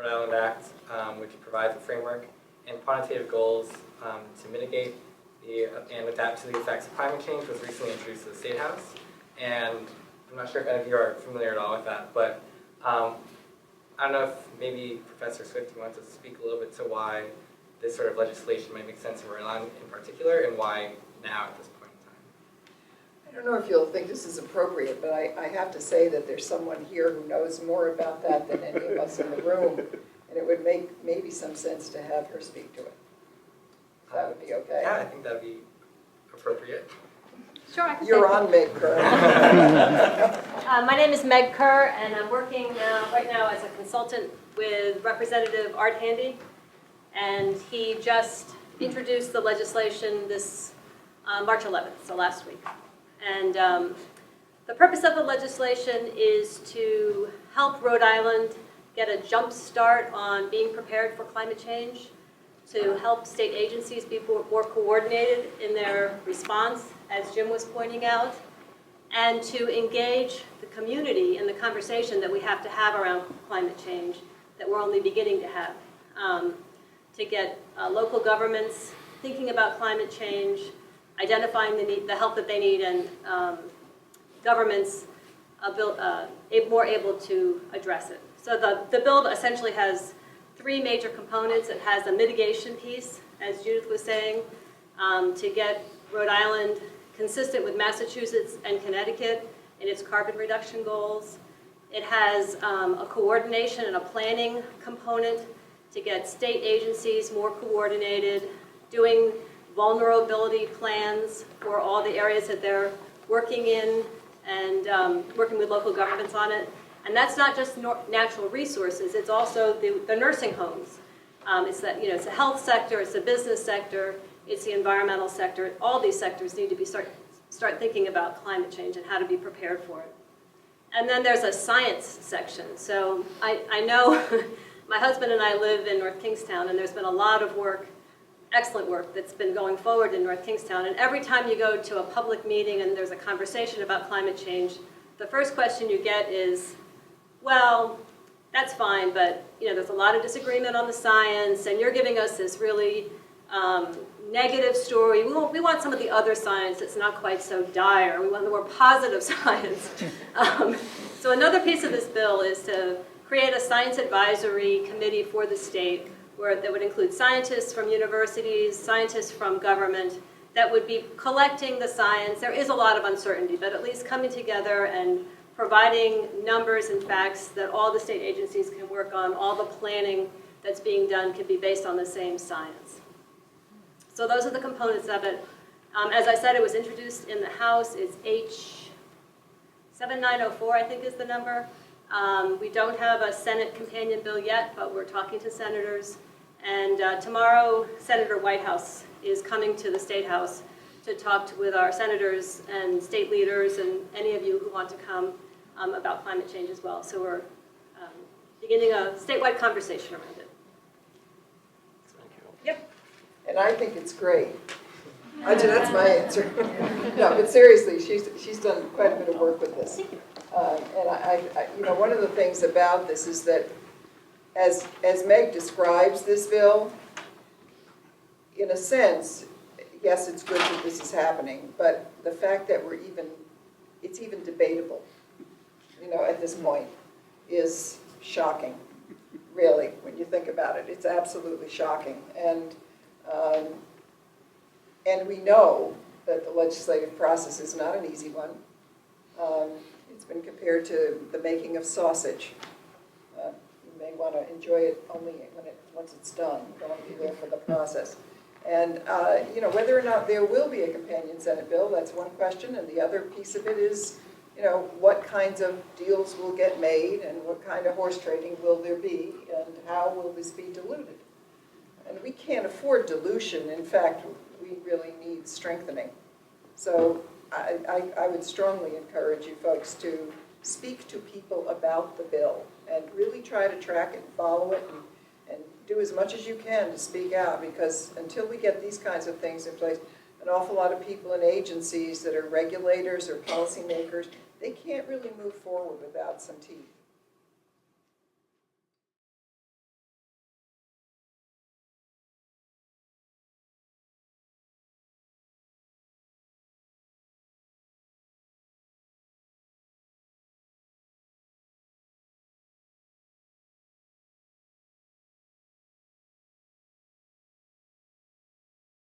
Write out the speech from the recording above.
Rhode Island Act, which provides a framework and quantitative goals to mitigate and adapt to the effects of climate change, was recently introduced to the State House. And I'm not sure if any of you are familiar at all with that, but I don't know if maybe Professor Swift, you want to speak a little bit to why this sort of legislation might make sense in Rhode Island in particular, and why now at this point in time. I don't know if you'll think this is appropriate, but I have to say that there's someone here who knows more about that than any of us in the room, and it would make maybe some sense to have her speak to it. That would be okay. Yeah, I think that would be appropriate. Sure, I can You're say on, Meg Kerr. My name is Meg Kerr, and I'm working right now as a consultant with Representative Art Handy, and he just introduced the legislation this March 11th, so last week. And the purpose of the legislation is to help Rhode Island get a jump start on being prepared for climate change, to help state agencies be more coordinated in their response, as Jim was pointing out, and to engage the community in the conversation that we have to have around climate change that we're only beginning to have, to get local governments thinking about climate change, identifying the help that they need, and governments more able to address it. So the bill essentially has three major components. It has a mitigation piece, as Judith was saying, to get Rhode Island consistent with Massachusetts and Connecticut in its carbon reduction goals. It has a coordination and a planning component to get state agencies more coordinated, doing vulnerability plans for all the areas that they're working in, and working with local governments on it. And that's not just natural resources, it's also the nursing homes. It's the health sector, it's the business sector, it's the environmental sector. All these sectors need to start thinking about climate change and how to be prepared for it. And then there's a science section. So I know my husband and I live in North Kingstown, and there's been a lot of work, excellent work, that's been going forward in North Kingstown. And every time you go to a public meeting and there's a conversation about climate change, the first question you get is, well, that's fine, but there's a lot of disagreement on the science, and you're giving us this really negative story. We want some of the other science that's not quite so dire. We want the more positive science. So another piece of this bill is to create a science advisory committee for the state that would include scientists from universities, scientists from government, that would be collecting the science. There is a lot of uncertainty, but at least coming together and providing numbers and facts that all the state agencies can work on. All the planning that's being done can be based on the same science. So those are the components of it. As I said, it was introduced in the House. It's H7904, I think is the number. We don't have a Senate companion bill yet, but we're talking to senators. And tomorrow, Senator Whitehouse is coming to the State House to talk with our senators and state leaders and any of you who want to come about climate change as well. So we're beginning a statewide conversation around it. Yep. And I think it's great. That's my answer. No, but seriously, she's done quite a bit of work with this. And I one of the things about this is that as Meg describes this bill, in a sense, yes, it's good that this is happening, but the fact that it's even debatable, at this point, is shocking, really, when you think about it. It's absolutely shocking. And we know that the legislative process is not an easy one. It's been compared to the making of sausage. You may want to enjoy it only once it's done. You don't want to be there for the process. And whether or not there will be a companion Senate bill, that's one question. And the other piece of it is, what kinds of deals will get made, and what kind of horse trading will there be, and how will this be diluted? And we can't afford dilution. In fact, we really need strengthening. So I would strongly encourage you folks to speak to people about the bill and really try to track it and follow it and do as much as you can to speak out, because until we get these kinds of things in place, an awful lot of people in agencies that are regulators or policymakers, they can't really move forward without some teeth.